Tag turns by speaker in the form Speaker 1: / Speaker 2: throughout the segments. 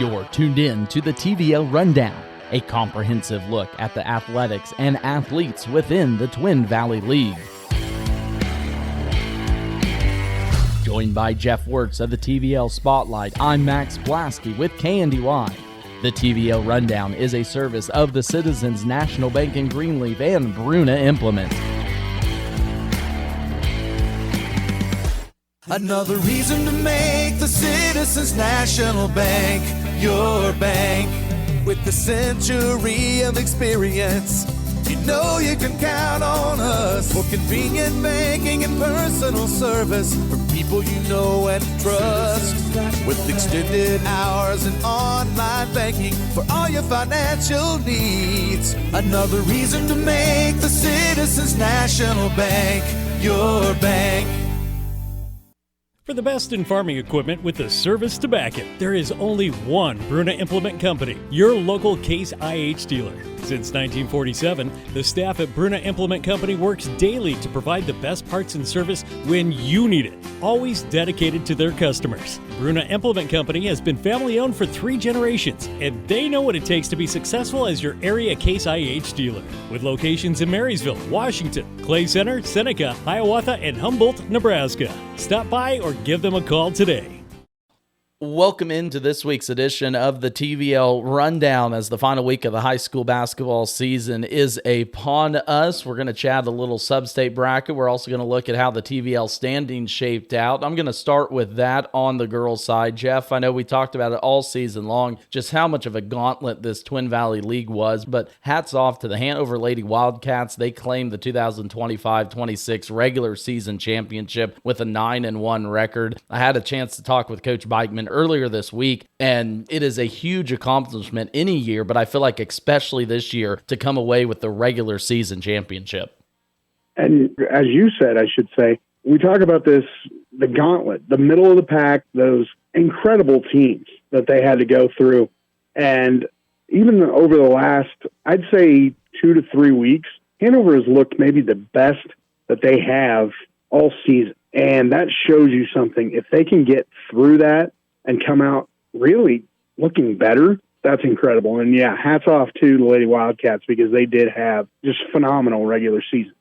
Speaker 1: You're tuned in to the TVL Rundown, a comprehensive look at the athletics and athletes within the Twin Valley League. Joined by Jeff Wurtz of the TVL Spotlight, I'm Max Blaske with KNDY. The TVL Rundown is a service of the Citizens National Bank in Greenleaf and Bruna Implement.
Speaker 2: Another reason to make the Citizens National Bank your bank. With the century of experience, you know you can count on us for convenient banking and personal service for people you know and trust. With extended hours and online banking for all your financial needs. Another reason to make the Citizens National Bank your bank.
Speaker 3: For the best in farming equipment with the service to back it, there is only one Bruna Implement Company, your local Case IH dealer. Since 1947, the staff at Bruna Implement Company works daily to provide the best parts and service when you need it, always dedicated to their customers. Bruna Implement Company has been family-owned for 3 generations, and they know what it takes to be successful as your area Case IH dealer. With locations in Marysville, Washington, Clay Center, Seneca, Hiawatha, and Humboldt, Nebraska. Stop by or give them a call today.
Speaker 1: Welcome into this week's edition of the TVL Rundown as the final week of the high school basketball season is upon us. We're going to chat a little sub-state bracket. We're also going to look at how the TVL standings shaped out. I'm going to start with that on the girls' side. Jeff, I know we talked about it all season long, just how much of a gauntlet this Twin Valley League was, but hats off to the Hanover Lady Wildcats. They claimed the 2025-26 regular season championship with a 9-1 record. I had a chance to talk with Coach Bikeman earlier this week, and it is a huge accomplishment any year, but I feel like especially this year to come away with the regular season championship.
Speaker 4: And as you said, I should say, we talk about this, the gauntlet, the middle of the pack, those incredible teams that they had to go through. And even over the last, I'd say 2 to 3 weeks, Hanover has looked maybe the best that they have all season. And that shows you something. If they can get through that and come out really looking better, that's incredible. And yeah, hats off to the Lady Wildcats because they did have just phenomenal regular season.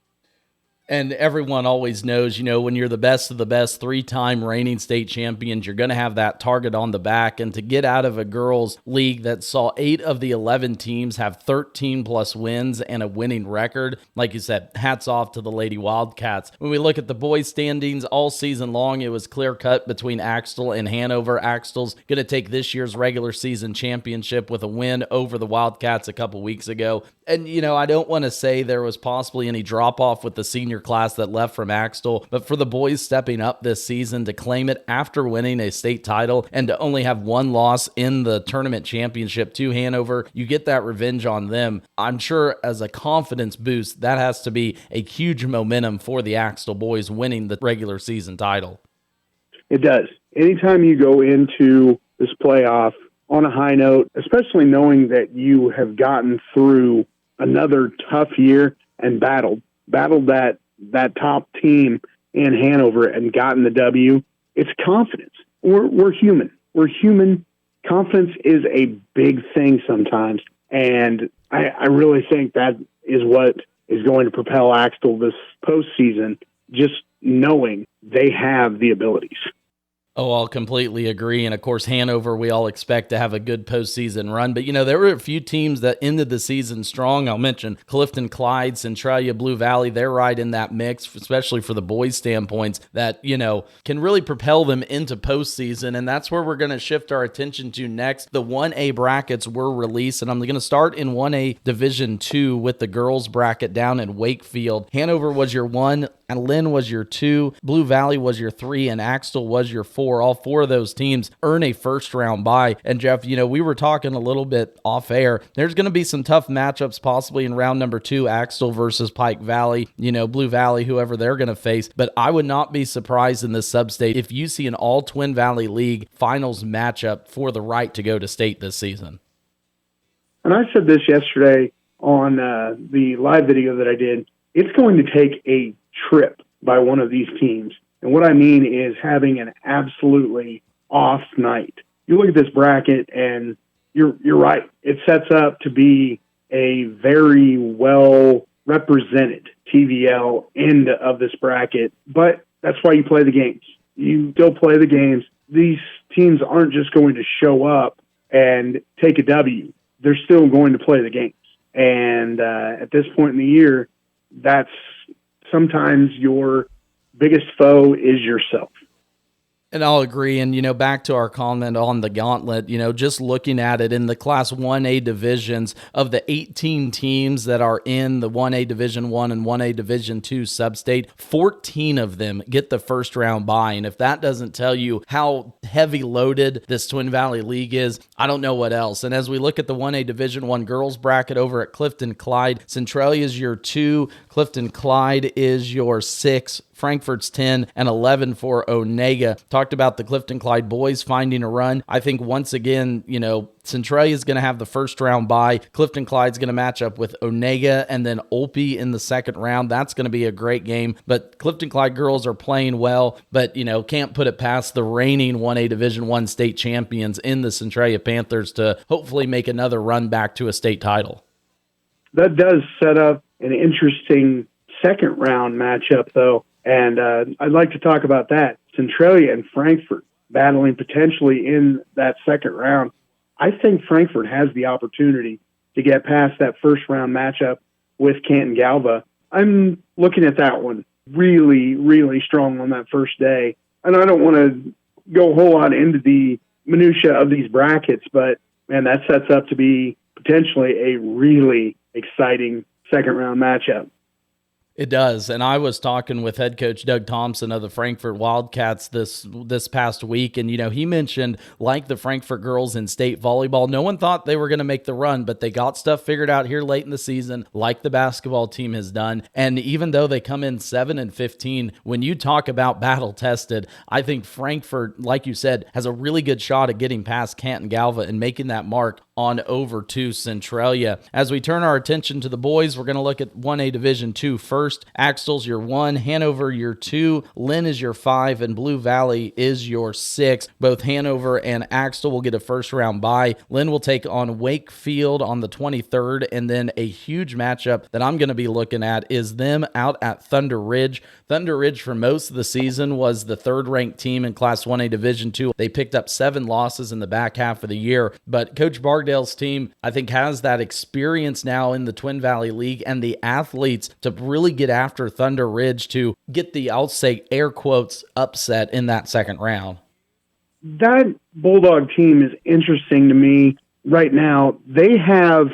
Speaker 1: And everyone always knows, when you're the best of the best, 3-time reigning state champions, you're going to have that target on the back. And to get out of a girls' league that saw 8 of the 11 teams have 13-plus wins and a winning record, like you said, hats off to the Lady Wildcats. When we look at the boys' standings all season long, it was clear-cut between Axtell and Hanover. Axtell's going to take this year's regular season championship with a win over the Wildcats a couple weeks ago. And, I don't want to say there was possibly any drop-off with the senior class that left from Axtell, but for the boys stepping up this season to claim it after winning a state title and to only have 1 loss in the tournament championship to Hanover, you get that revenge on them. I'm sure as a confidence boost, that has to be a huge momentum for the Axtell boys winning the regular season title.
Speaker 4: It does. Anytime you go into this playoff on a high note, especially knowing that you have gotten through another tough year and battled that top team in Hanover and gotten the W, it's confidence. We're human. We're human. Confidence is a big thing sometimes, and I really think that is what is going to propel Axtell this postseason, just knowing they have the abilities.
Speaker 1: Oh, I'll completely agree. And of course, Hanover, we all expect to have a good postseason run. But, there were a few teams that ended the season strong. I'll mention Clifton Clyde, Centralia, Blue Valley. They're right in that mix, especially for the boys' standpoints that, can really propel them into postseason. And that's where we're going to shift our attention to next. The 1A brackets were released, and I'm going to start in 1A Division 2 with the girls bracket down in Wakefield. Hanover was your 1, and Lynn was your 2, Blue Valley was your 3, and Axtell was your 4. All 4 of those teams earn a first-round bye. And Jeff, we were talking a little bit off air. There's going to be some tough matchups possibly in round number 2, Axtell versus Pike Valley, Blue Valley, whoever they're going to face. But I would not be surprised in this sub-state if you see an all-Twin Valley League finals matchup for the right to go to state this season.
Speaker 4: And I said this yesterday on the live video that I did. It's going to take a trip by one of these teams. And what I mean is having an absolutely off night. you look at this bracket, and you're right. It sets up to be a very well represented TVL end of this bracket, but that's why you play the games. You still play the games. These teams aren't just going to show up and take a W. They're still going to play the games. And at this point in the year, that's sometimes your biggest foe is yourself.
Speaker 1: And I'll agree. And, back to our comment on the gauntlet, just looking at it in the Class 1A divisions, of the 18 teams that are in the 1A Division 1 and 1A Division 2 sub-state, 14 of them get the first round bye. And if that doesn't tell you how heavy loaded this Twin Valley League is, I don't know what else. And as we look at the 1A Division 1 girls bracket over at Clifton Clyde, Centralia is your 2, Clifton Clyde is your 6, Frankfurt's 10, and 11 for Onega. Talked about the Clifton Clyde boys finding a run. I think once again, Centralia is going to have the first round bye. Clifton Clyde's going to match up with Onega and then Olpe in the second round. That's going to be a great game. But Clifton Clyde girls are playing well, but can't put it past the reigning 1A Division 1 state champions in the Centralia Panthers to hopefully make another run back to a state title.
Speaker 4: That does set up an interesting second round matchup, though. And I'd like to talk about that. Centralia and Frankfurt battling potentially in that second round. I think Frankfurt has the opportunity to get past that first round matchup with Canton Galva. I'm looking at that one really, really strong on that first day. And I don't want to go a whole lot into the minutia of these brackets, but man, that sets up to be potentially a really exciting second round matchup.
Speaker 1: It does. And I was talking with head coach Doug Thompson of the Frankfurt Wildcats this past week. And, he mentioned, like the Frankfurt girls in state volleyball, no one thought they were going to make the run, but they got stuff figured out here late in the season, like the basketball team has done. And even though they come in 7-15, when you talk about battle tested, I think Frankfurt, like you said, has a really good shot at getting past Canton Galva and making that mark on over to Centralia. As we turn our attention to the boys, we're going to look at 1A Division 2 first. Axtell's your 1, Hanover your 2, Lynn is your 5, and Blue Valley is your 6. Both Hanover and Axtell will get a first round bye. Lynn will take on Wakefield on the 23rd, and then a huge matchup that I'm going to be looking at is them out at Thunder Ridge. Thunder Ridge for most of the season was the third-ranked team in Class 1A Division 2. They picked up 7 losses in the back half of the year, but Coach Bardale's team, I think, has that experience now in the Twin Valley League and the athletes to really get after Thunder Ridge to get the, I'll say, air quotes, upset in that second round.
Speaker 4: That Bulldog team is interesting to me right now. They have,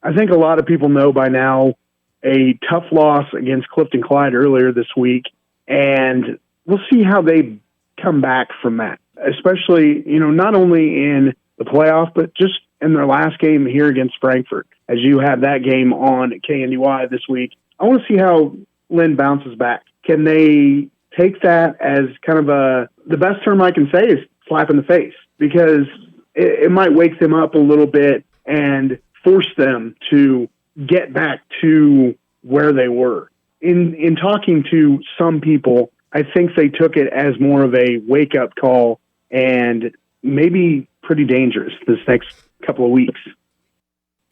Speaker 4: I think a lot of people know by now, a tough loss against Clifton Clyde earlier this week, and we'll see how they come back from that, especially, not only in the playoff, but just in their last game here against Frankfurt, as you have that game on KNUI this week. I want to see how Lynn bounces back. Can they take that as kind of the best term I can say is slap in the face, because it might wake them up a little bit and force them to get back to where they were. In talking to some people, I think they took it as more of a wake-up call and maybe pretty dangerous this next couple of weeks.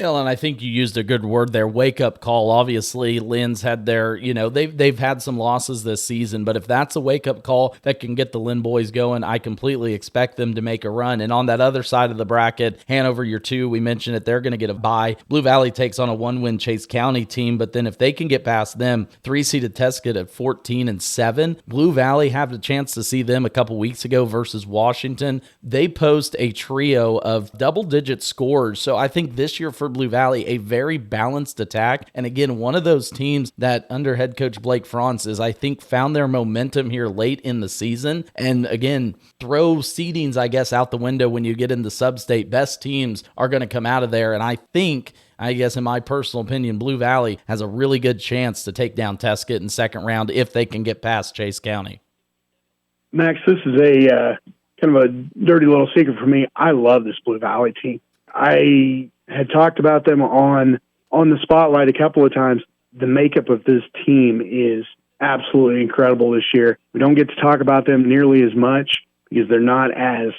Speaker 1: Well, and I think you used a good word there, wake-up call. Obviously, Lynn's had their, they've had some losses this season, but if that's a wake-up call that can get the Lynn boys going, I completely expect them to make a run. And on that other side of the bracket, Hanover, your 2, we mentioned it, they're going to get a bye. Blue Valley takes on a 1-win Chase County team, but then if they can get past them, 3-seeded Tesket at 14-7. Blue Valley had a chance to see them a couple weeks ago versus Washington. They post a trio of double-digit scores, so I think this year for Blue Valley, a very balanced attack. And again, one of those teams that under head coach Blake France is, I think, found their momentum here late in the season. And again, throw seedings, I guess, out the window when you get into sub-state. Best teams are going to come out of there. And I guess in my personal opinion, Blue Valley has a really good chance to take down Tesket in second round if they can get past Chase County.
Speaker 4: Max, this is a kind of a dirty little secret for me. I love this Blue Valley team. I had talked about them on the spotlight a couple of times. The makeup of this team is absolutely incredible this year. We don't get to talk about them nearly as much because they're not as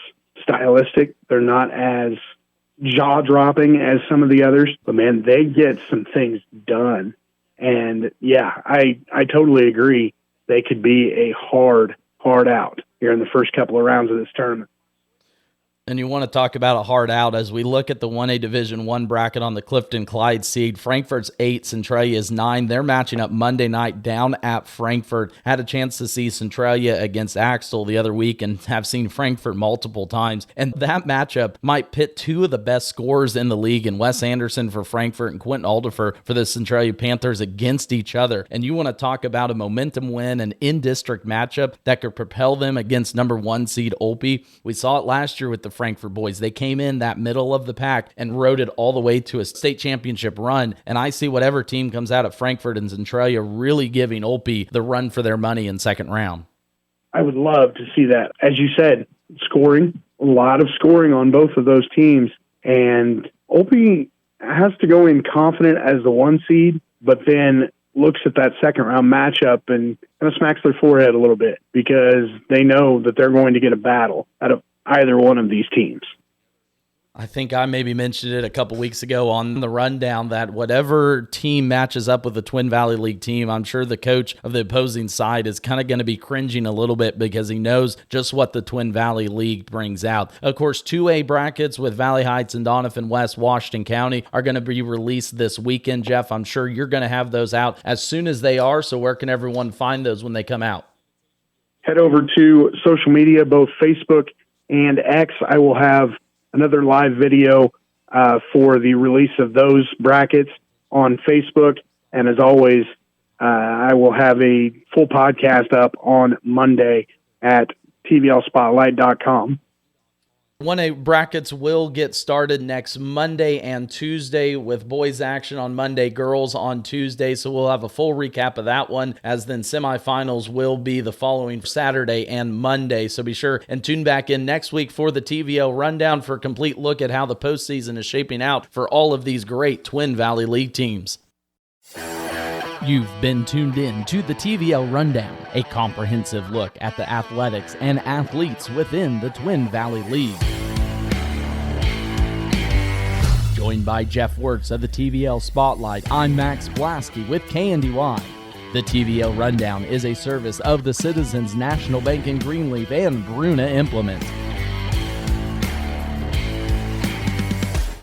Speaker 4: stylistic. They're not as jaw-dropping as some of the others, but man, they get some things done. And yeah, I totally agree. They could be a hard out here in the first couple of rounds of this tournament.
Speaker 1: And you want to talk about a hard out as we look at the 1A Division I bracket on the Clifton-Clyde seed. Frankfurt's 8, Centralia is 9. They're matching up Monday night down at Frankfurt. Had a chance to see Centralia against Axtell the other week and have seen Frankfurt multiple times. And that matchup might pit two of the best scorers in the league, and Wes Anderson for Frankfurt and Quentin Alderfer for the Centralia Panthers against each other. And you want to talk about a momentum win, an in-district matchup that could propel them against number 1 seed Olpe. We saw it last year with the Frankfurt boys. They came in that middle of the pack and rode it all the way to a state championship run. And I see whatever team comes out of Frankfurt and Centralia really giving Olpe the run for their money in second round.
Speaker 4: I would love to see that. As you said, scoring, a lot of scoring on both of those teams. And Olpe has to go in confident as the 1 seed, but then looks at that second round matchup and kind of smacks their forehead a little bit because they know that they're going to get a battle out of either one of these teams.
Speaker 1: I think I maybe mentioned it a couple weeks ago on the rundown that whatever team matches up with the Twin Valley League team, I'm sure the coach of the opposing side is kind of going to be cringing a little bit because he knows just what the Twin Valley League brings out. Of course, 2A brackets with Valley Heights and Doniphan West, Washington County are going to be released this weekend. Jeff, I'm sure you're going to have those out as soon as they are, so where can everyone find those when they come out?
Speaker 4: Head over to social media, both Facebook and X. I will have another live video for the release of those brackets on Facebook. And as always, I will have a full podcast up on Monday at TVLspotlight.com.
Speaker 1: 1A brackets will get started next Monday and Tuesday with boys action on Monday, girls on Tuesday. So we'll have a full recap of that one, as then semifinals will be the following Saturday and Monday. So be sure and tune back in next week for the TVL rundown for a complete look at how the postseason is shaping out for all of these great Twin Valley League teams. You've been tuned in to the TVL Rundown, a comprehensive look at the athletics and athletes within the Twin Valley League. Joined by Jeff Wurtz of the TVL Spotlight, I'm Max Blaske with KNDY. The TVL Rundown is a service of the Citizens National Bank in Greenleaf and Bruna Implement.